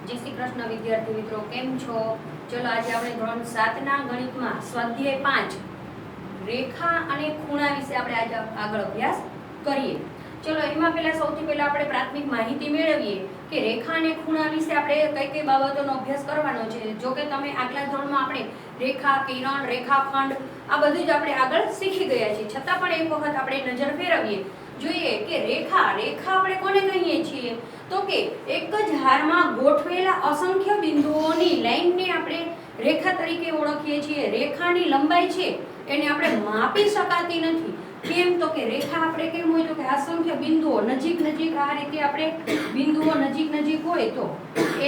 जय श्री कृष्ण विद्यार्थी मित्रों, केम छो? चलो आज આપણે ધોરણ 7 ના ગણિતમાં સ્વાધ્યાય 5 રેખા અને ખૂણા વિશે આપણે આજે આગળ અભ્યાસ કરીએ। ચલો એમાં પહેલા સૌથી પહેલા આપણે પ્રાથમિક માહિતી મેળવીએ કે રેખા અને ખૂણા વિશે આપણે કઈ કઈ બાબતોનો અભ્યાસ કરવાનો છે। જો કે તમે આગલા ધોરણમાં આપણે રેખા, કિરણ, રેખાખંડ આ બધું જ આપણે આગળ શીખી ગયા છીએ, છતાં પણ એક વખત આપણે નજર ફેરવીએ જોઈએ કે રેખા આપણે કોને કહીએ છીએ તો કે એક જ હારમાં ગોઠવેલા અસંખ્ય બિંદુઓની લાઈનને આપણે રેખા તરીકે ઓળખીએ છીએ। રેખાની લંબાઈ છે એને આપણે માપી શકાતી નથી। કેમ તો કે રેખા આપણે કેમ હોય તો કે અસંખ્ય બિંદુઓ નજીક આ રીતે આપણે બિંદુઓ નજીક હોય તો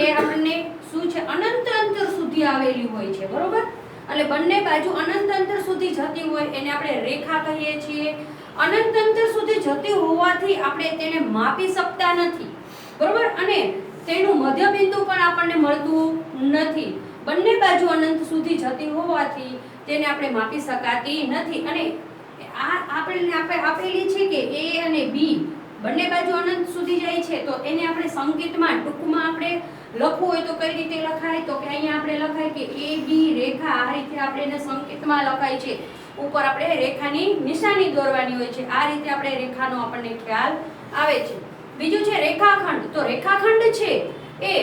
એ આપણને શું છે અનંત અંતર સુધી આવેલી હોય છે, બરોબર। એટલે બંને બાજુ અનંત અંતર સુધી જતી હોય એને આપણે રેખા કહીએ છીએ। અનંત અંતર સુધી જતી હોવાથી આપણે તેને માપી શકતા નથી, બરોબર, અને તેનું મધ્ય બિંદુ પણ આપણને મળતું નથી। બંને બાજુ અનંત સુધી જતી હોવાથી તેને આપણે માપી શકાતી નથી। અને આ આપણે આપેલી છે કે A અને B બંને બાજુ અનંત સુધી જાય છે તો એને આપણે સંકેતમાં ટૂંકમાં આપણે લખવું હોય તો કઈ રીતે લખાય તો કે અહીંયા આપણે લખાય કે AB રેખા, આ રીતે આપણે એને સંકેતમાં લખાય છે। ઉપર આપણે રેખાની નિશાની દોરવાની હોય છે, આ રીતે આપણે રેખાનો આપણને ખ્યાલ આવે છે। બીજું છે રેખાખંડ। તો રેખાખંડ છે એ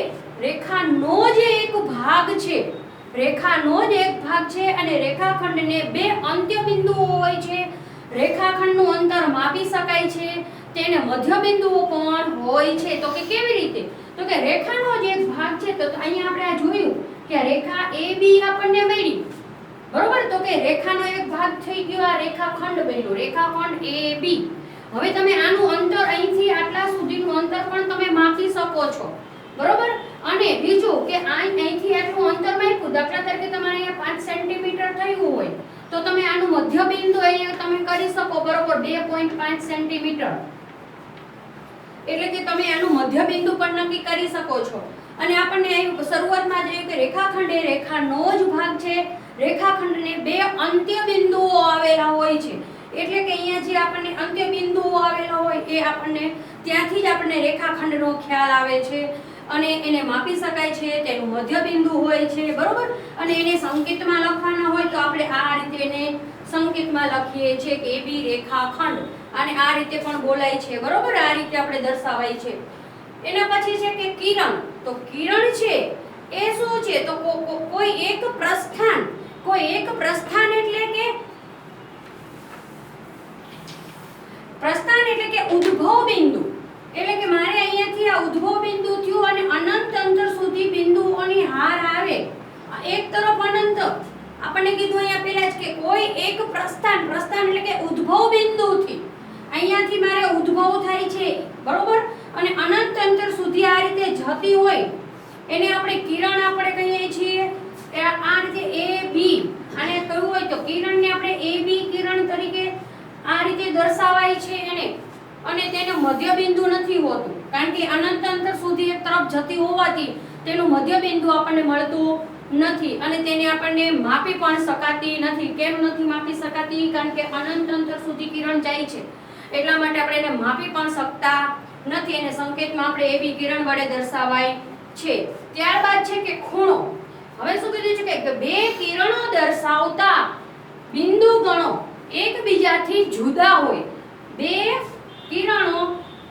રેખાનો જ એક ભાગ છે, રેખાનો જ એક ભાગ છે અને રેખાખંડને બે અંત્ય બિંદુઓ હોય છે। રેખાખંડનું અંતર માપી શકાય છે, તેને મધ્ય બિંદુઓ પણ હોય છે। તો કે કેવી રીતે તો કે રેખાનો જ એક ભાગ છે તો અહીંયા આપણે આ જોયું કે રેખા AB આપણને મળી, બરોબર। તો કે રેખાનો એક ભાગ થઈ ગયો, આ રેખાખંડ બન્યો, રેખાખંડ AB। હવે તમે આનું અંતર અહીંથી આટલા સુધીનું અંતર પણ તમે માપી શકો છો, બરોબર। અને બીજું કે અહીંથી આટલું અંતર માપ્યું, દાખલા તરીકે તમારે અહીંયા 5 સેન્ટીમીટર થયું હોય તો તમે આનું મધ્ય બિંદુ અહીંયા તમે કરી શકો, બરોબર, 2.5 સેન્ટીમીટર, એટલે કે તમે આનું મધ્ય બિંદુ પણ નક્કી કરી શકો છો। અને આપણને શરૂઆતમાં જોયું કે રેખાખંડ એ રેખાનો જ ભાગ છે, રેખાખંડને બે અંત્ય બિંદુઓ આવેલા હોય છે, એટલે કે અહીંયા જે આપણને અંત્ય બિંદુઓ આવેલા હોય એ આપણને ત્યાંથી જ આપણને રેખાખંડનો ખ્યાલ આવે છે અને એને માપી શકાય છે, તેનું મધ્ય બિંદુ હોય છે, બરોબર। અને એને સંકેતમાં લખવાના હોય તો આપણે આ રીતે એને સંકેતમાં લખીએ છીએ કે AB રેખાખંડ, અને આ રીતે પણ બોલાય છે, બરોબર, આ રીતે આપણે દર્શાવાય છે। એના પછી છે કે કિરણ। તો કિરણ છે એ શું છે તો કોઈ એક પ્રસ્થાન એટલે કે પ્રસ્થાન એટલે કે ઉદ્ભવ બિંદુ, એટલે કે મારે અહીંયાથી આ ઉદ્ભવ બિંદુ થયું અને અનંત અંતર સુધી બિંદુઓની હાર આવે, એક તરફ અનંત આપણને કીધું અહીંયા પહેલા જ કે કોઈ એક પ્રસ્થાન એટલે કે ઉદ્ભવ બિંદુથી અહીંયાથી મારે ઉદ્ભવ થાય છે, બરોબર, અને અનંત અંતર સુધી આ રીતે જતી હોય એને આપણે કિરણ આપણે કહીએ છીએ। આ રીતે AB અને કહ્યું હોય તો કિરણને આપણે AB કિરણ તરીકે આ રીતે દર્શાવાય છે એને, અને તેનું મધ્ય બિંદુ નથી હોતું કારણ કે અનંત અંતર સુધી એક તરફ જતી હોવાથી તેનું મધ્ય બિંદુ આપણને મળતું નથી અને તેને આપણને માપી પણ શકાતી નથી। કેમ નથી માપી શકાતી? કારણ કે અનંત અંતર સુધી કિરણ જાય છે એટલા માટે આપણે એને માપી પણ શકતા નથી, અને સંકેતમાં આપણે AB કિરણ વડે દર્શાવાય છે। ત્યારબાદ છે કે ખૂણો। હવે શું કીધું છે કે બે કિરણો દર્શાવતા બિંદુ ગણો એકબીજાથી જુદા હોય, બે કિરણો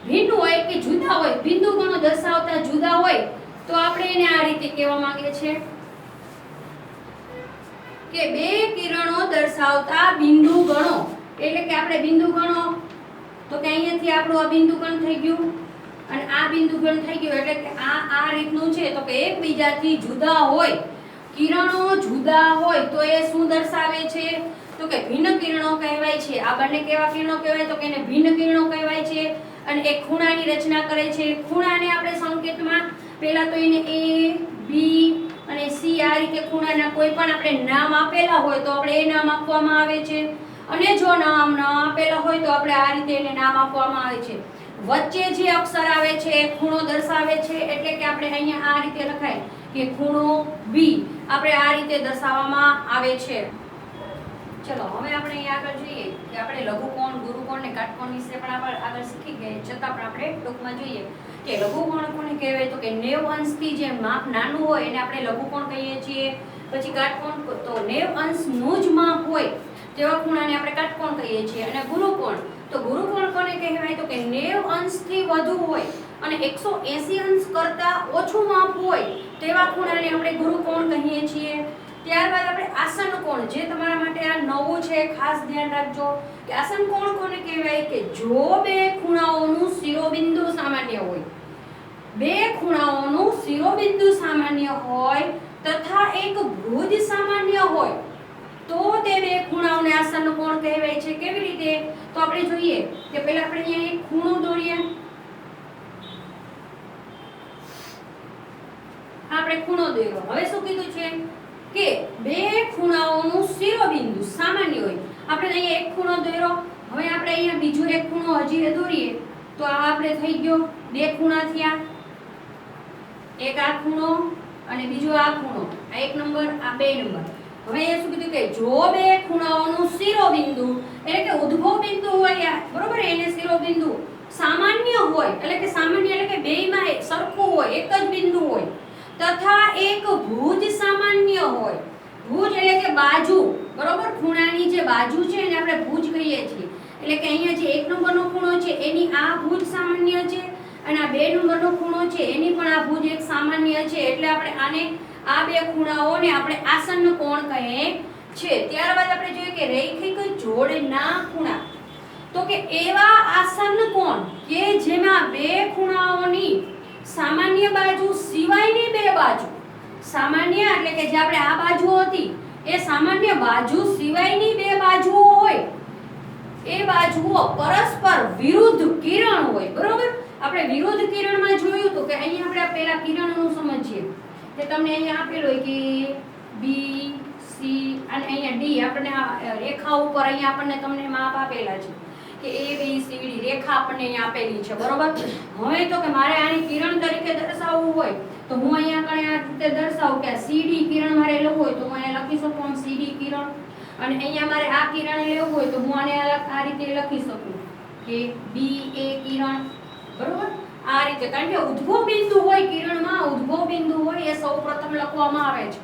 ભિન્ન હોય કે જુદા હોય, બિંદુ ગણો દર્શાવતા જુદા હોય તો આપણે એને આ રીતે કહેવા માંગે છે કે બે કિરણો દર્શાવતા બિંદુ ગણો, એટલે કે આપણે બિંદુ ગણો તો કે અહીંયાથી આપણું આ બિંદુ ગણ થઈ ગયું અને આ બિંદુ ગણ થઈ ગયું, એટલે કે આ રીતનું છે તો કે એકબીજાથી જુદા હોય, કિરણો જુદા હોય તો એ શું દર્શાવે છે તો કે ભિન્ન કિરણો કહેવાય છે। આ બંને કેવા કિરણો કહેવાય તો કે એને ભિન્ન કિરણો કહેવાય છે અને એક ખૂણાની રચના કરે છે। ખૂણાને આપણે સંકેતમાં પહેલા તો એને A, B અને C આ રીતે ખૂણાના કોઈ પણ આપણે નામ આપેલા હોય તો આપણે એ નામ આપવામાં આવે છે, અને જો નામ ન આપેલા હોય તો આપણે આ રીતે એને નામ આપવામાં આવે છે। વચ્ચે જે અક્ષર આવે છે એ ખૂણો દર્શાવે છે, એટલે કે આપણે અહીંયા આ રીતે લખાય કે ખૂણો B આપણે આ રીતે દર્શાવવામાં આવે છે। ચલો હવે આપણે અહીં આગળ જોઈએ કે આપણે લઘુકોણ, ગુરુકોણ ને કાટકોણ વિશે પણ આગળ શીખી ગયા, છતાં પણ આપણે ટૂંકમાં જોઈએ કે લઘુકોણ કોને કહેવાય? તો કે 90 અંશથી જે માપ નાનું હોય એને આપણે લઘુકોણ કહીએ છીએ. પછી કાટકોણ, તો 90 અંશનું જ માપ હોય તેવા ખૂણાને આપણે કાટકોણ કહીએ છીએ. અને ગુરુકોણ, તો ગુરુકોણ કોને કહેવાય? તો કે 90 અંશથી વધુ હોય અને 180 અંશ કરતા ઓછું માપ હોય તેવા ખૂણાને આપણે ગુરુકોણ કહીએ છીએ. ત્યારબાદ આપણે આસન કોણ, જે તમારા માટે આ નવું છે, ખાસ ધ્યાન રાખજો કે આસન કોણ કોને કહેવાય? કે જો બે ખૂણાઓનું શિરોબિંદુ સામાન્ય હોય, બે ખૂણાઓનું શિરોબિંદુ સામાન્ય હોય તથા એક ભુજ સામાન્ય હોય તો તે બે ખૂણાઓને આસન કોણ કહેવાય છે. કેવી રીતે? તો આપણે જોઈએ કે પહેલા આપણે અહીંયા એક ખૂણો દોરીએ. આપણે ખૂણો દોર્યો. હવે શું કીધું છે કે બે ખૂણાઓનું શિરોબિંદુ સામાન્ય હોય. આપણે અહીંયા એક ખૂણો દોર્યો. હવે આપણે અહીંયા બીજો એક ખૂણો હજી દોરીએ તો આ આપણે થઈ ગયો બે ખૂણા થયા. એક આ ખૂણો અને બીજો આ ખૂણો, આ એક નંબર, આ બે નંબર. હવે એ શું કીધું કે જો બે ખૂણાઓનું શિરોબિંદુ એટલે કે ઉદ્ભવ બિંદુ હોય, બરોબર, એને શિરોબિંદુ સામાન્ય હોય, એટલે કે સામાન્ય એટલે કે બેયમાં સરખું હોય, એક જ બિંદુ હોય તથા એક ભુજ સામાન્ય હોય. ભુજ એટલે કે બાજુ, બરોબર, ખૂણાની જે બાજુ છે એને આપણે ભુજ કહીએ છીએ. એટલે કે અહીંયા જે એક નંબરનો ખૂણો છે એની આ ભુજ સામાન્ય છે અને આ બે નંબરનો ખૂણો છે એની પણ આ ભુજ એક સામાન્ય છે. એટલે આપણે આને આ બે ખૂણાઓને આપણે આસન કોણ કહે છે. ત્યારબાદ આપણે જોઈએ કે રૈખિક જોડના ખૂણા, તો કે એવા આસન કોણ કે જેમાં બે ખૂણાઓની સામાન્ય બાજુ સિવાયની બે બાજુ, સામાન્ય એટલે કે જે આપણે આ બાજુ હતી એ સામાન્ય બાજુ સિવાયની બે બાજુઓ હોય, એ બાજુઓ પરસ્પર વિરુદ્ધ કિરણ હોય. બરોબર, આપણે વિરુદ્ધ કિરણમાં જોયું તો કે અહીંયા આપણે પહેલા કિરણનું સમજીએ કે તમને અહીંયા આપેલું હોય કે બી સી અને અહીંયા ડી, આપણને આ રેખા ઉપર અહીંયા આપણને તમને માપ આપેલા છે કે એ બી સી ડી રેખા આપણને અહીંયા આપેલી છે. બરોબર, હવે તો કે મારે આને કિરણ તરીકે દર્શાવવું હોય તો હું અહીંયા કણે આ રીતે દર્શાવું કે સીડી કિરણ મારે લેવું હોય તો હું અહીંયા લખી શકું સીડી કિરણ, અને અહીંયા મારે આ કિરણ લેવું હોય તો હું આને આ રીતે લખી શકું કે બી એ કિરણ. બરોબર, આ રીતે, કારણ કે ઉદ્ભવ બિંદુ હોય કિરણમાં, ઉદ્ભવ બિંદુ હોય એ સૌપ્રથમ લખવામાં આવે છે.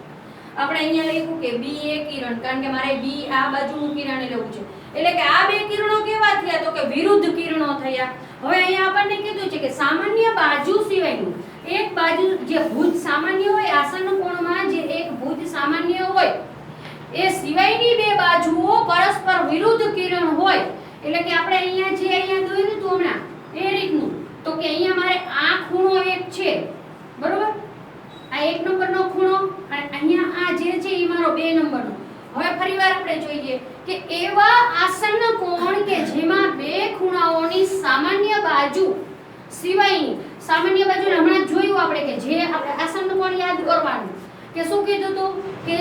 આપણે અહીંયા લખ્યું કે બી એ કિરણ, કારણ કે મારે બી આ બાજુનું કિરણ લેવું છે. એટલે કે આ બે કિરણો કેવા થયા? તો કે વિરુદ્ધ કિરણો થયા. હવે અહીંયા આપણને કીધું છે કે સામાન્ય બાજુ સિવાયનું એક બાજુ જે ભુજ સામાન્ય હોય, આસન કોણમાં જે એક ભુજ સામાન્ય હોય એ સિવાયની બે બાજુઓ પરસ્પર વિરુદ્ધ કિરણ હોય. એટલે કે આપણે અહીંયા જે અહીંયા દોર્યું હતું હમણાં એ રીતનું, તો કે અહીંયા મારે આ ખૂણો એક છે, બરોબર, આ એક નંબરનો ખૂણો અને અહીંયા આ જે છે એ મારો બે નંબરનો. હવે ફરીવાર આપણે જોઈએ કે એવા આસન કોણ કે જેમાં બે ખૂણાઓની સામાન્ય બાજુ સિવાયની, સામાન્ય બાજુ હમણાં જોયું આપણે કે જે આપણે આસન કોણ યાદ કરવાનું કે શું કીધું હતું કે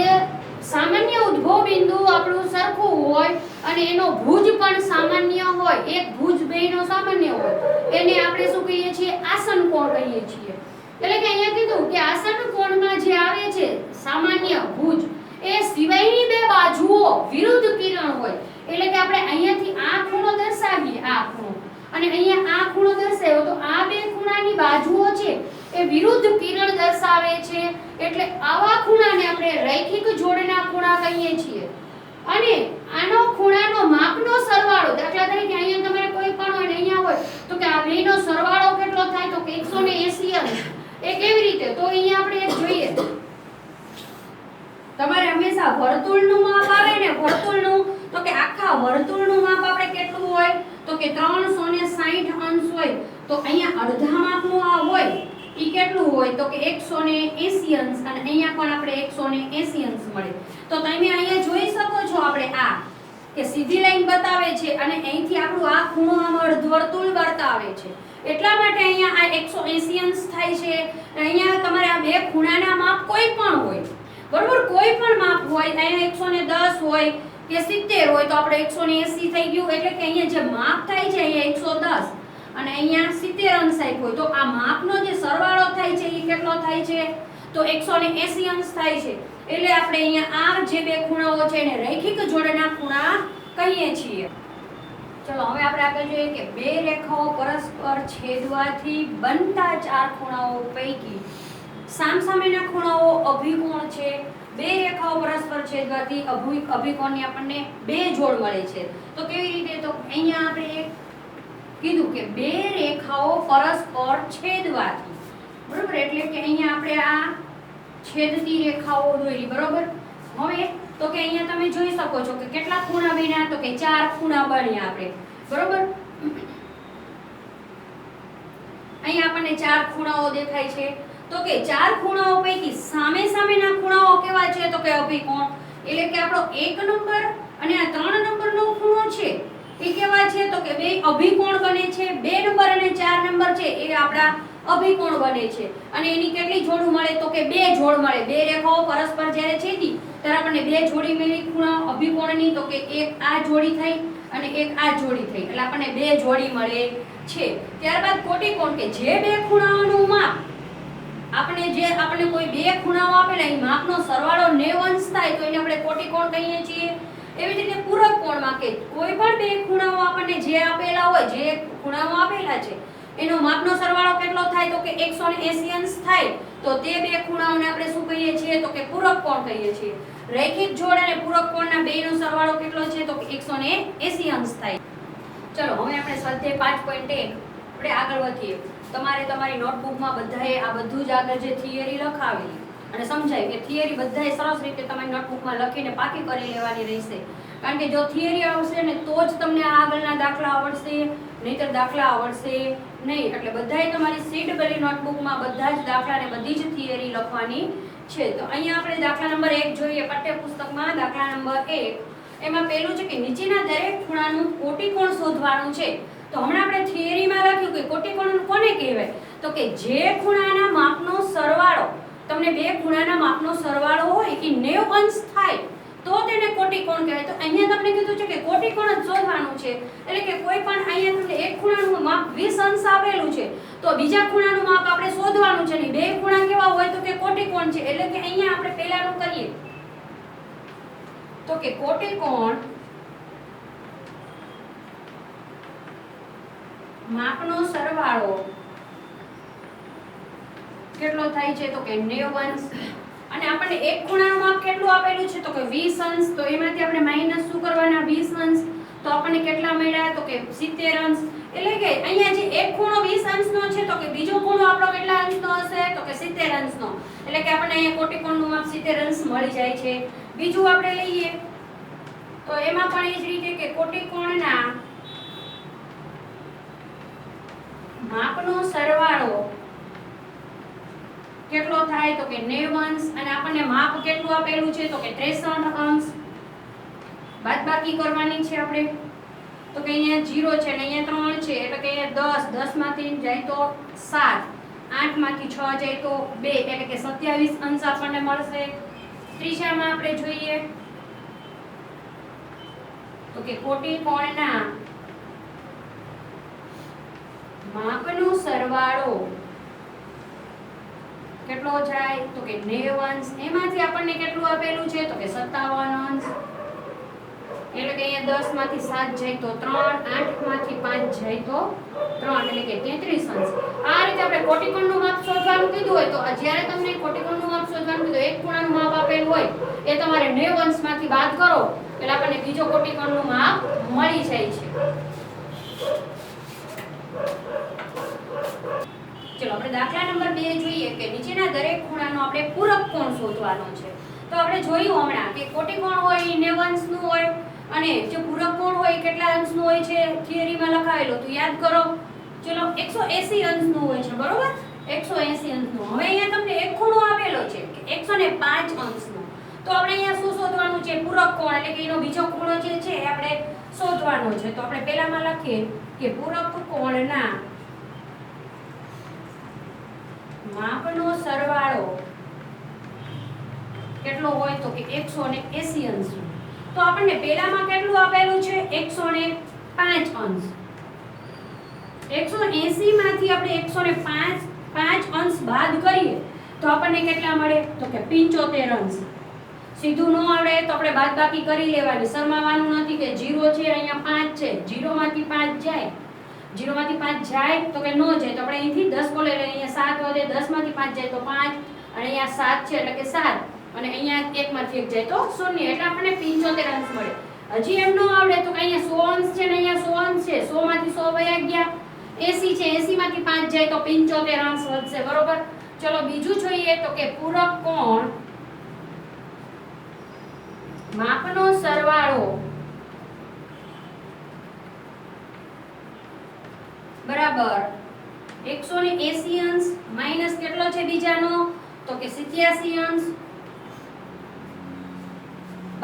સામાન્ય ઉદ્ભવ બિંદુ આપણું સરખું હોય અને એનો ભુજ પણ સામાન્ય હોય, એક ભુજ બેયનો સામાન્ય હોય, એને આપણે શું કહીએ છીએ? આસન કોણ કહીએ છીએ. એટલે કે અહીંયા કીધું કે આસન કોણમાં જે આવે છે સામાન્ય ભુજ એ સિવાયની બે બાજુઓ વિરુદ્ધ કિરણ હોય. એટલે કે આપણે અહીંયાથી આ ખૂણો દર્શાવીએ, આ ખૂણો, અને અહીંયા આ ખૂણો દર્શાવ્યો તો આ બે ખૂણાની બાજુઓ છે એ વિરુદ્ધ કિરણ દર્શાવે છે. એટલે આવા ખૂણાને આપણે રૈખિક જોડના ખૂણા કહીએ છીએ. અને આનો ખૂણાનો માપનો સરવાળો, દાખલા તરીકે અહીંયા તમારે કોઈ પણ હોય ને અહીંયા હોય તો કે આ બેનો સરવાળો કેટલો થાય? તો કે 180 અંશ. એ કેવી રીતે? તો અહીંયા આપણે એક જોઈએ, તમારે હંમેશા વર્તુળનું માપ આવે ને, વર્તુળનું, તો કે આખા વર્તુળનું માપ આપણે કેટલું હોય? તો કે 360 અંશ હોય. તો અહીંયા અડધા માપનું આ હોય ઈ કેટલું હોય? તો કે 180 અંશ, અને અહીંયા પણ આપણે 180 અંશ મળે. તો તમે અહીંયા જોઈ શકો છો આપણે આ કે સીધી લાઈન બતાવે છે અને અહીંથી આપણું આ ખૂણો આમ અર્ધવર્તુળ બતાવે છે. એટલા માટે અહીંયા આ 180 અંશ થાય છે. અહીંયા તમારે આ બે ખૂણાના માપ કોઈ પણ હોય, બરોબર, કોઈ પણ માપ હોય, અહીંયા 110 હોય કે 70 હોય તો આપણે 180 થઈ ગયું. એટલે કે અહીંયા જે માપ થાય છે અહીંયા 110 અને અહીંયા 70 અંશ આપ્યો હોય તો આ માપનો જે સરવાળો થાય છે એ કેટલો થાય છે? તો 180 અંશ થાય છે. એટલે આપણે અહીંયા આ જે બે ખૂણાઓ છે એને રૈખિક જોડના ખૂણા કહીએ છીએ. ચલો હવે આપણે આગળ જોઈએ કે બે રેખાઓ પરસ્પર છેદવાથી બનતા ચાર ખૂણાઓ પૈકી સામસામેના ખૂણાઓ અભિકોણ છે. બે રેખાઓ પરસ્પર છેદવાથી અભિકોણની આપણને બે જોડ મળે છે. તો કેવી રીતે? તો અહીંયા આપણે કીધું કે બે રેખાઓ પરસ્પર છેદવાથી, બરોબર, એટલે કે અહીંયા આપણે આ છેદતી રેખાઓ દોરી, બરોબર. હવે તો કે અહીંયા તમે જોઈ શકો છો કે કેટલા ખૂણા બન્યા? તો કે ચાર ખૂણા બન્યા આપણે, બરોબર. અહીંયા આપણને ચાર ખૂણાઓ દેખાય છે. તો કે ચાર ખૂણાઓ પૈકી સામે સામેના ખૂણાઓ કેવા છે? તો કે અભિકોણ. એટલે કે આપણો 1 નંબર અને આ 3 નંબરનો ખૂણો છે એ કેવા છે? તો કે બે અભિકોણ બને છે. 2 નંબર અને 4 નંબર છે એ આપણા અભિકોણ બને છે. અને એની કેટલી જોડ મળે? તો કે બે જોડ મળે. બે રેખાઓ પરસ્પર જ્યારે છેદી ત્યારે આપણને બે જોડી મળી ખૂણા અભિકોણની. તો કે એક આ જોડી થઈ અને એક આ જોડી થઈ, એટલે આપણને બે જોડી મળે છે. ત્યારબાદ કોટીકોણ, કે જે બે ખૂણાઓનું માપ આપણે કોઈ બે ખૂણાઓ આપેલા એ માપનો સરવાળો 90 અંશ થાય તો એને આપણે કોટીકોણ કહીએ છીએ. એવી જ રીતે પૂરક કોણમાં કે કોઈ પણ બે ખૂણાઓ આપણને જે આપેલા હોય, જે ખૂણાઓ આપેલા છે એનો માપનો સરવાળો કેટલો થાય? તો કે 180 અંશ થાય. તો તે બે ખૂણાઓને આપણે શું કહીએ છીએ? તો કે પૂરક કોણ કહીએ છીએ. રૈખિક જોડ અને પૂરક કોણના બેનો સરવાળો કેટલો છે? તો કે 180 અંશ થાય. ચલો હવે આપણે સ્વાધ્યાય 5.1 આપણે આગળ વધીએ. તમારે તમારી નોટબુકમાં બધાએ આ બધું જ આગળ જે થિયરી લખાવેલી અને સમજાય કે થિયરી બધાએ સરસ રીતે તમારી નોટબુકમાં લખીને પાકી કરી લેવાની રહેશે. કારણ કે જો થિયરી આવશે ને તો જ તમને આ આગળના દાખલા આવડશે, નહીતર દાખલા આવડશે નહીં. એટલે બધાએ તમારી સીટ ભરી નોટબુકમાં બધા જ દાખલા અને બધી જ થિયરી લખવાની છે. તો અહીંયા આપણે દાખલા નંબર 1 જોઈએ પાઠ્યપુસ્તકમાં. દાખલા નંબર 1 એમાં પહેલું છે કે નીચેના દરેક ખૂણાનું કોટીકોણ શોધવાનું છે. તો હમણાં આપણે થિયરીમાં લખ્યું કે કોટીકોણ કોને કહેવાય? તો કે જે ખૂણાના માપનો સરવાળો, તમને બે ખૂણાના માપનો સરવાળો હોય એ 90 અંશ થાય તો તેને કોટીકોણ કહેવાય. તો અહીંયા તમને કીધું છે કે કોટીકોણ જ શોધવાનું છે. એટલે કે કોઈ પણ અહીંયા તમને એક ખૂણાનું માપ 20 અંશ આપેલું છે તો બીજા ખૂણાનું માપ આપણે શોધવાનું છે. ને બે ખૂણા કેવા હોય? તો કે કોટીકોણ છે. એટલે કે અહીંયા આપણે પહેલાનું કરીએ તો કે કોટીકોણ માપનો સરવાળો કેટલો થાય છે? તો કે 90 અંશ. અને આપણને એક ખૂણાનું માપ કેટલું આપેલું છે? તો કે 20 અંશ. તો એમાંથી આપણે માઈનસ શું કરવાના? 20 અંશ. તો આપણને કેટલા મળ્યા? તો કે 70 અંશ. એટલે કે અહીંયા જે એક ખૂણો 20 અંશનો છે તો કે બીજો ખૂણો આપણો કેટલા અંશનો હશે? તો કે 70 અંશનો. એટલે કે આપણને અહીંયા કોટીકોણનું માપ 70 અંશ મળી જાય છે. બીજું આપણે લઈએ તો એમાં પણ એ જ રીતે કે કોટીકોણના માપનો સરવાળો કેટલો થાય? તો કે 90 અંશ. અને આપણને માપ કેટલું આપેલું છે? તો કે 63 અંશ. બાદબાકી કરવાની છે આપણે. તો કે અહીંયા 0 છે અને અહીંયા 3 છે એટલે કે અહીંયા 10 માંથી જાય તો 7, 8 માંથી 6 જાય તો 2 એટલે કે 27 અંશ આપણને મળશે. ત્રીજામાં આપણે જોઈએ તો કે કોટીકોણના માપનો સરવાળો કેટલો જાય? તો કે 90 અંશ. એમાંથી આપણને કેટલું આપેલું છે? તો કે 57 અંશ. એટલે કે અહીંયા 10 માંથી 7 જાય તો 3, 8 માંથી 5 જાય તો 3 એટલે કે 33 અંશ. આ રીતે આપણે કોટીકોણનું માપ શોધવાનું કીધું હોય તો જ્યારે તમને કોટીકોણનું માપ શોધવાનું કીધું એક ખૂણાનું માપ આપેલું હોય એ તમારે 90 અંશમાંથી બાદ કરો એટલે આપણને બીજો કોટીકોણનું માપ મળી જાય છે. ચલો આપણે દાખલા નંબર 2 જોઈએ કે નીચેના દરેક ખૂણાનો આપણે પૂરક કોણ શોધવાનો છે. તો આપણે જોયું હમણાં કે કોટીકોણ હોય એ 90 અંશનું હોય અને જે પૂરક કોણ હોય કેટલા અંશનું હોય છે? થિયરીમાં લખાવેલો તો યાદ કરો. ચલો 180 અંશનું હોય છે, બરોબર? 180 અંશનું. હવે અહીંયા તમને એક ખૂણો આપેલો છે કે 105 અંશનો. તો આપણે અહીંયા શું શોધવાનું છે? પૂરક કોણ. એટલે કે એનો બીજો ખૂણો જે છે એ આપણે શોધવાનો છે. તો આપણે પહેલામાં લખીએ કે પૂરક કોણના માપનો સરવાળો કેટલો હોય? તો કે 180 અંશનો. તો આપણને પહેલામાં કેટલું આપેલું છે? 105 અંશ. 180 માંથી આપણે 105 અંશ બાદ કરીએ તો આપણને કેટલા મળે? તો કે 75 અંશ. સીધું ન આવડે તો આપણે બાદબાકી કરી લેવાની, શરમાવાનું નથી કે 0 છે અહીંયા 5 છે, 0 માંથી 5 જાય, 0 માંથી 5 જાય તો કે નો જાય, તો આપણે અહીંથી 10 બોલે એટલે અહીંયા 7 વધે, 10 માંથી 5 જાય તો 5, અને અહીંયા 7 છે એટલે કે 7, અને અહીંયા 1 માંથી 1 જાય તો 0, એટલે આપણને 75 અંશ મળે. હજી એમ નો આવડે તો કે અહીંયા 100 અંશ છે ને અહીંયા 100 અંશ છે, 100 માંથી 100 વયા ગયા, 80 છે, 80 માંથી 5 જાય તો 75 અંશ વધશે, બરોબર. ચલો બીજું જોઈએ તો કે પૂરક કોણ માપનો સરવાળો બરાબર 180 અંશ માઈનસ કેટલો છે બીજાનો તો કે 87 અંશ,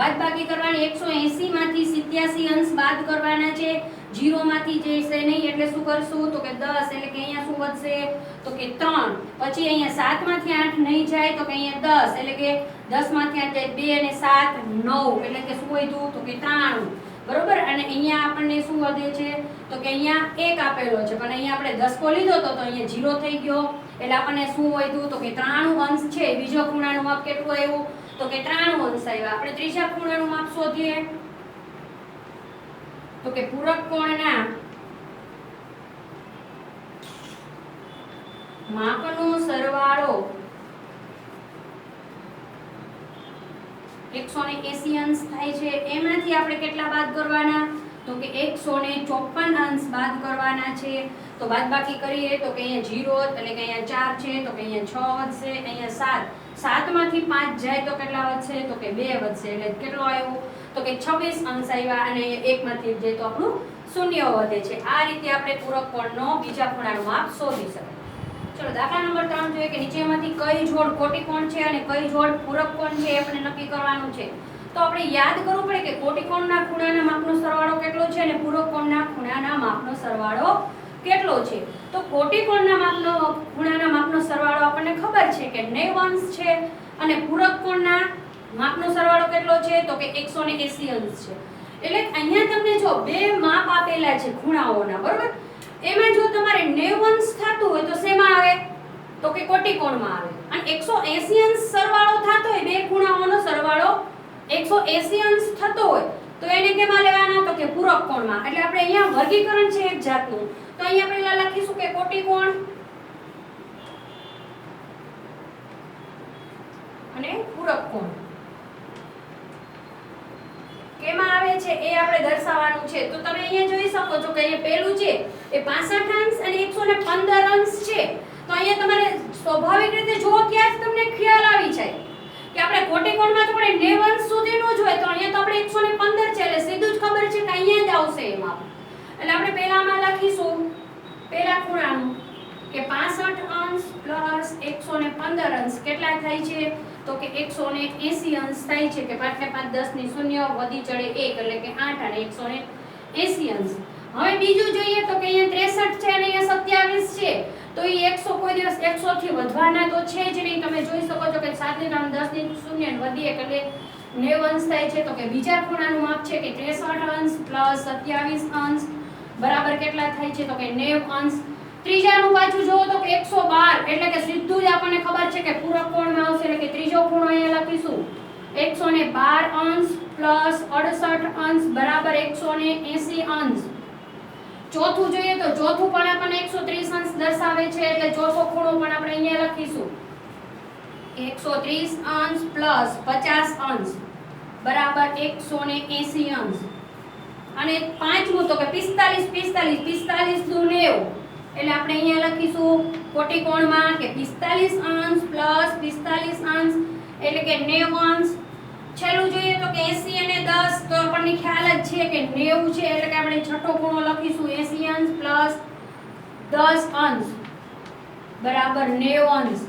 બાદબાકી કરવાની, 180 માંથી 87 અંશ બાદ કરવાના છે, 0 માંથી જશે નહીં એટલે શું કરશું તો કે 10, એટલે કે અહીંયા શું વધશે તો કે 3, પછી અહીંયા 7 માંથી 8 નહીં જાય તો કે અહીંયા 10, એટલે કે 10 માંથી 8 જાય 2 અને 7 9, એટલે કે શું વધ્યું તો કે 93, બરોબર. અને અહીંયા આપણને શું વધે છે તો કે અહીંયા 1 આપેલો છે, પણ અહીંયા આપણે 10 લીધો તો અહીંયા 0 થઈ ગયો, એટલે આપણને શું વધ્યું તો કે 93 અંશ છે. બીજો ખૂણાનું માપ કેટલું આવ્યું તો કે 93 અંશ આવ્યા. આપણે ત્રીજા ખૂણાનું માપ શોધીએ તો કે પૂરક કોણના માપનો સરવાળો 180 અંશ થાય છે, એમાંથી આપણે કેટલા બાદ કરવાના તો કે 154 અંશ બાદ કરવાના છે. તો બાદબાકી કરીએ તો કે અહીંયા 0 એટલે કે અહીંયા 4 છે તો કે અહીંયા 6 વધશે, અહીંયા 7 માંથી 5 જાય તો કેટલા વધશે તો કે 2 વધશે, એટલે કેટલો આવ્યો તો કે 26 અંશ આવ્યા, અને 1 માંથી 1 જાય તો આપણું શૂન્ય વધે છે. આ રીતે આપણે પૂરક કોણનો બીજા ખૂણાનું માપ શોધી શકાય. ચલો દાખલા નંબર 3 જોઈએ કે નીચેમાંથી કઈ જોડ કોટી કોણ છે અને કઈ જોડ પૂરક કોણ છે એ આપણે નક્કી કરવાનું છે. તો આપણે યાદ કરવું પડે કે કોટી કોણના ખૂણાના માપનો સરવાળો કેટલો છે અને પૂરક કોણના ખૂણાના માપનો સરવાળો કેટલો છે. તો કોટી કોણના માપનો ખૂણાના માપનો સરવાળો આપણને ખબર છે કે 90 અંશ છે, અને પૂરક કોણના માપનો સરવાળો કેટલો છે તો કે 180 અંશ છે. એટલે અહીંયા તમને જો બે માપ આપેલા છે ખૂણાઓના, બરોબર. એમાં જો તમારે 90 અંશ થતું હોય તો શેમાં આવે તો કે કોટી કોણમાં આવે, અને 180 અંશ સરવાળો થતો હોય, બે ખૂણાઓનો સરવાળો 180 અંશ થતો હોય તો એને કેમાં લેવાના તો કે પૂરક કોણમાં. એટલે આપણે અહીંયા વર્ગીકરણ છે એક જાતનું, તો અહીંયા પહેલા લખીશું કે કોટી કોણ અને પૂરક કોણ કેમાં આવે છે એ આપણે દર્શાવવાનું છે. તો તમે અહીંયા જોઈ શકો છો કે અહીંયા પહેલું છે એ 65 અંશ અને 115 અંશ છે. તો અહીંયા તમારે સ્વાભાવિક રીતે જો ત્યાં જ તમને ખ્યાલ આવી જાય કે આપણે કોટી કોણમાં તો આપણે 90 અંશ સુધીનું જ હોય, તો અહીંયા તો આપણે 115 છે એટલે સીધું જ ખબર છે કે અહીંયા જ આવશે એમાં. એટલે આપણે પહેલામાં લખીશું પહેલા ખૂણાનું કે 65 અંશ પ્લસ 115 અંશ કેટલા થાય છે તો કે 180 અંશ થાય છે. કે 5 ને 5 10 ની 0 વધી ચડે 1 એટલે કે 8 અને 180 અંશ. હવે બીજું જોઈએ તો કે અહીંયા 63 છે અને અહીંયા 27 છે, તો એ 100 કોઈ દિવસ 100 થી વધવાના તો છે જ નહીં. તમે જોઈ શકો છો કે 7 ની 10 ની 0 વધી 1 એટલે 90 અંશ થાય છે. તો કે બીજા ખૂણાનું માપ છે કે 63 અંશ પ્લસ 27 અંશ બરાબર કેટલા થાય છે તો કે 90 અંશ. ત્રીજાનું પાછું જોવો તો કે 112 એટલે કે સીધું જ આપણને ખબર છે કે પૂરક કોણમાં આવશે, એટલે કે ત્રીજો ખૂણો અહીંયા લખીશું 112 અંશ પ્લસ 68 અંશ બરાબર 180 અંશ. ચોથું જોઈએ તો ચોથું પણ આપણને 130 અંશ દર્શાવે છે, એટલે ચોથો ખૂણો પણ આપણે અહીંયા લખીશું 130 અંશ પ્લસ 50 અંશ બરાબર 180 અંશ. અને પાંચમું તો કે 45 દુ 90 એટલે આપણે અહીંયા લખીશું કોટી કોણમાં કે 45 અંશ પ્લસ 45 અંશ એટલે કે 90 અંશ. છેલ્લું જોઈએ તો કે 80 અને 10 તો આપણને ખ્યાલ જ છે કે 90 છે, એટલે કે આપણે છઠ્ઠો ખૂણો લખીશું 80 અંશ પ્લસ 10 અંશ બરાબર 90 અંશ.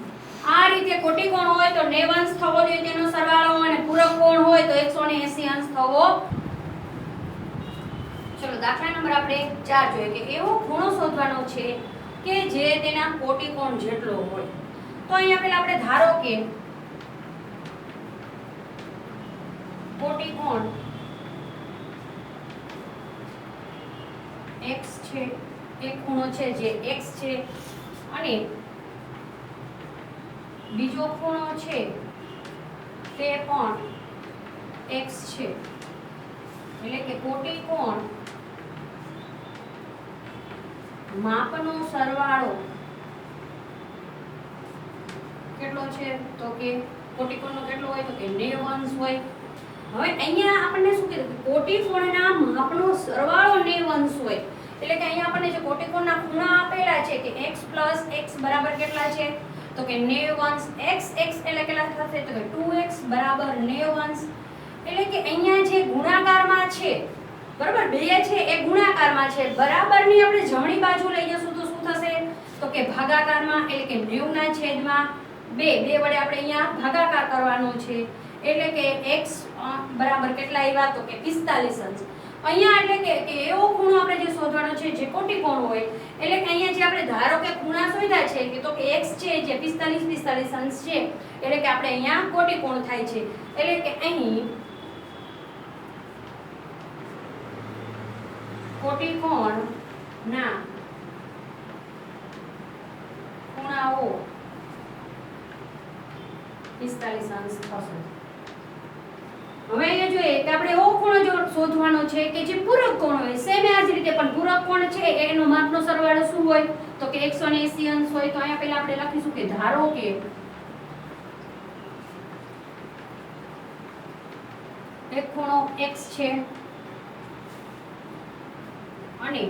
આ રીતે કોટી કોણ હોય તો 90 અંશ થવો જોઈએ તેનો સરવાળો, અને પૂરક કોણ હોય તો 180 અંશ થવો. ચલો દાખલા નંબર આપણે 4 જોઈએ કે એવો ખૂણો શોધવાનો છે કે જે તેના કોટી કોણ જેટલો હોય. તો અહીંયા પહેલા આપણે ધારો કે કોટી કોણ x છે, એક ખૂણો છે જે x છે, અને બીજો ખૂણો છે તે પણ x છે એટલે કે કોટિકોણ માપનો સરવાળો કેટલો છે તો કે કોટિકોણનો કેટલો હોય તો કે 90 અંશ હોય. હવે અહીંયા આપણને શું કીધું કે કોટિકોણના માપનો સરવાળો 90 અંશ હોય એટલે કે અહીંયા આપણને જે કોટિકોણના ખૂણા આપેલા છે કે x + x બરાબર કેટલા છે તો કે 90 અંશ. x એટલે કેટલા થશે તો કે 2x બરાબર 90 અંશ એટલે કે અહીંયા જે ગુણાકારમાં છે બરાબર બે છે એ ગુણાકારમાં છે બરાબરની આપણે જમણી બાજુ લઈ જશું તો શું થશે તો કે ભાગાકારમાં એટલે કે 90 ના છેદમાં 2 વડે આપણે અહીંયા ભાગાકાર કરવાનો છે એટલે કે x બરાબર કેટલા આવ્યા તો કે 45 અંશ. અહીંયા એટલે કે એવો ખૂણો આપણે જે શોધવાનો છે જે કોટિકોણ હોય એટલે કે અહીંયા જે આપણે ધારો કે ખૂણા શોધ્યા છે કે તો કે x છે જે 45 અંશ છે એટલે કે આપણે અહીંયા કોટિકોણ થાય છે એટલે કે અહીં કોટિકોણના ખૂણાઓ 45 અંશ થશે. હવે અહીંયા જોઈએ કે આપણે એવો ખૂણો જો શોધવાનો છે કે જે પૂરક કોણ હોય સેમ આ જ રીતે પણ પૂરક કોણ છે એનો માપનો સરવાળો શું હોય તો કે 180 અંશ હોય. તો અહીંયા પહેલા આપણે લખીશું કે ધારો કે એક ખૂણો x છે અને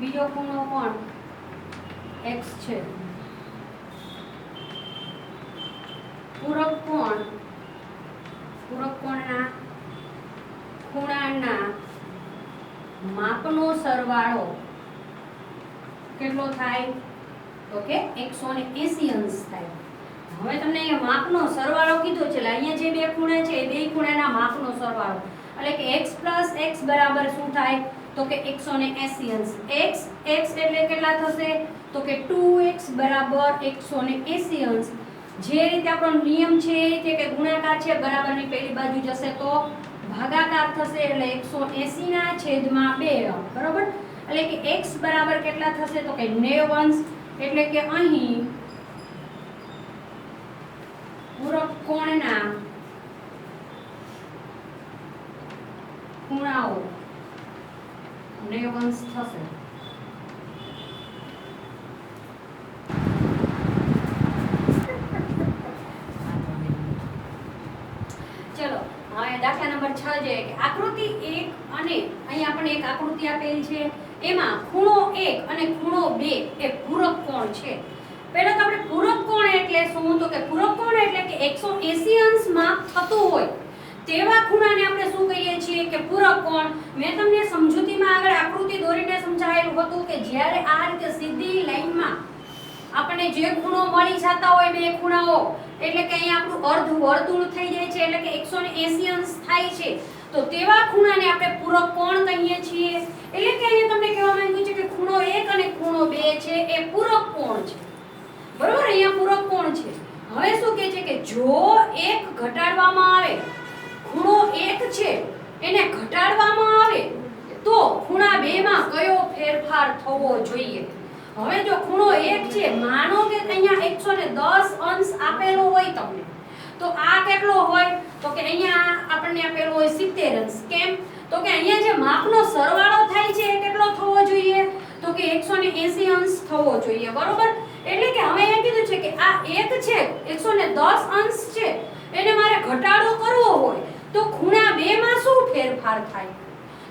બીજો ખૂણો પણ x છે. પૂરક કોણના ખૂણાના માપનો સરવાળો કેટલો થાય તો કે 180 અંશ થાય. હવે તમને અહીંયા માપનો સરવાળો કીધો છે એટલે અહીંયા જે બે ખૂણા છે એ બે ખૂણાના માપનો સરવાળો એટલે કે x + x બરાબર શું થાય તો કે 180 અંશ. x એટલે કેટલા થશે તો કે 2x બરાબર 180 અંશ. જે રીતે આપણો નિયમ છે એ રીતે કે ગુણાકાર છે બરાબરની પહેલી બાજુ જશે તો ભાગાકાર થશે એટલે 180 ના છેદમાં 2 બરાબર એટલે કે x બરાબર કેટલા થશે તો કે 90 અંશ એટલે કે અહીં પૂરક કોણના ખૂણાઓ 90 અંશ થશે. ચલો હવે દાખલા નંબર 6 છે કે આકૃતિ 1 અને અહીં આપણે એક આકૃતિ આપેલ છે એમાં ખૂણો 1 અને ખૂણો 2 એ પૂરક કોણ છે. પહેલા તો આપણે પૂરક કોણ એટલે શું તો કે પૂરક કોણ એટલે કે 180 અંશ માપ થતું હોય તેવા ખૂણાને આપણે શું કહીએ છીએ કે પૂરક કોણ. મેં તમને સમજૂતીમાં આગળ આકૃતિ દોરીને સમજાવેલું હતું કે જ્યારે આ રીતે સીધી લાઈનમાં આપણને જે ખૂણો મળી જતા હોય બે ખૂણાઓ એટલે કે અહીંયા આપણું અર્ધ વર્તુળ થઈ જાય છે એટલે કે 180 અંશ થાય છે તો તેવા ખૂણાને આપણે પૂરક કોણ કહીએ છીએ. એટલે કે અહીંયા તમને કહેવા માંગ્યું છે કે ખૂણો 1 અને ખૂણો 2 છે એ પૂરક કોણ છે બરોબર. અહીંયા પૂરક કોણ છે. હવે શું કહે છે કે જો એક ઘટાડવામાં આવે ખૂણો 1 છે એને ઘટાડવામાં આવે તો ખૂણા 2 માં કયો ફેરફાર થવો જોઈએ. હવે જો ખૂણો 1 છે માનો કે અહીંયા 110 અંશ આપેલો હોય તમને તો આ કેટલો હોય તો કે અહીંયા આપણને આપેલો હોય 70 અંશ. કેમ તો કે અહીંયા જે માપનો સરવાળો થાય છે એ કેટલો થવો જોઈએ તો કે 180 અંશ થવો જોઈએ બરોબર. એટલે કે હવે અહીંયા કીધું છે કે આ 1 છે 110 અંશ છે એને મારે ઘટાડો કરવો હોય તો ખૂણા 2 માં શું ફેરફાર થાય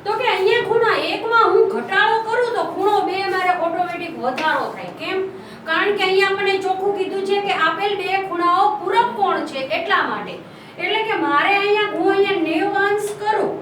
તો કે અહીંયા ખૂણા 1 માં હું ઘટાડો કરું તો ખૂણો 2 મારે ઓટોમેટિક વધારો થાય. કેમ કારણ કે અહીંયા આપણને ચોખ્ખું કીધું છે કે આપેલ બે ખૂણાઓ પૂરક કોણ છે એટલા માટે. એટલે કે મારે અહીંયા હું અહીંયા 90 અંશ કરું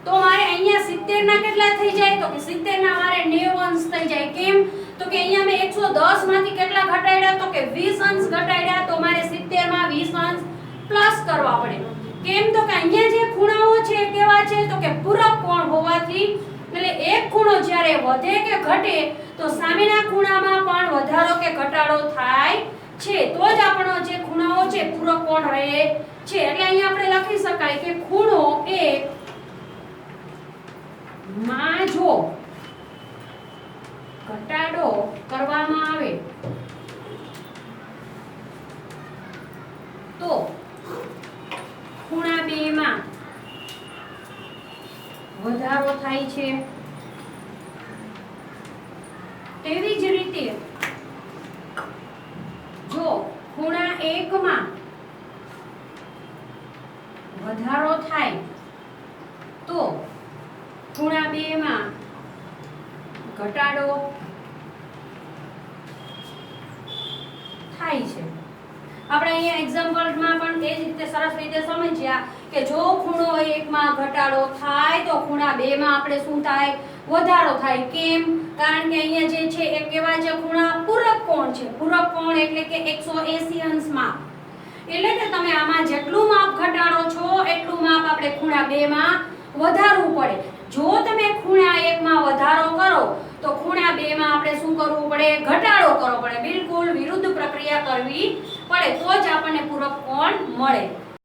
તો મારે અહીંયા 70 ના કેટલા થઈ જાય તો કે 70 ના મારે 90 અંશ થઈ જાય. કેમ તો કે અહીંયા મેં 110 માંથી કેટલા ઘટાડ્યા તો કે 20 અંશ ઘટાડ્યા તો મારે 70 માં 20 અંશ પ્લસ કરવા પડે. કેમ તો કે અહીંયા જે ખૂણાઓ છે કેવા છે તો કે પૂરક કોણ હોવાથી એટલે એક ખૂણો જ્યારે વધે કે ઘટે તો સામેના ખૂણામાં પણ વધારો કે ઘટાડો થાય છે તો જ આપણો જે ખૂણાઓ છે પૂરક કોણ રહે છે. એટલે અહીંયા આપણે લખી શકાય કે ખૂણો 1 માં જો ઘટાડો કરવામાં આવે તો છે. તેવી જ રીતે જો ખૂણા 1 માં વધારો થાય તો ખૂણા 2 માં ઘટાડો થાય છે. આપણે અહીંયા એક્ઝામ્પલમાં પણ એ જ રીતે સરસ રીતે સમજ્યા કે જો ખૂણો 1 માં ઘટાડો થાય તો ખૂણા 2 માં આપણે શું થાય? વધારો થાય. કેમ? કારણ કે અહીંયા જે છે એ કેવા છે? ખૂણા પૂરક કોણ છે. પૂરક કોણ એટલે કે 180 અંશ માપ. એટલે કે તમે આમાં જેટલું માપ ઘટાડો છો એટલું માપ આપણે ખૂણા 2 માં વધારવું પડે. જો તમે ખૂણા 1 માં વધારો કરો તો ખૂણા 2 માં આપણે શું કરવું પડે? ઘટાડો કરવો પડે. બિલકુલ વિરુદ્ધ પ્રક્રિયા કરવી પડે તો જ આપણને પૂરક કોણ મળે.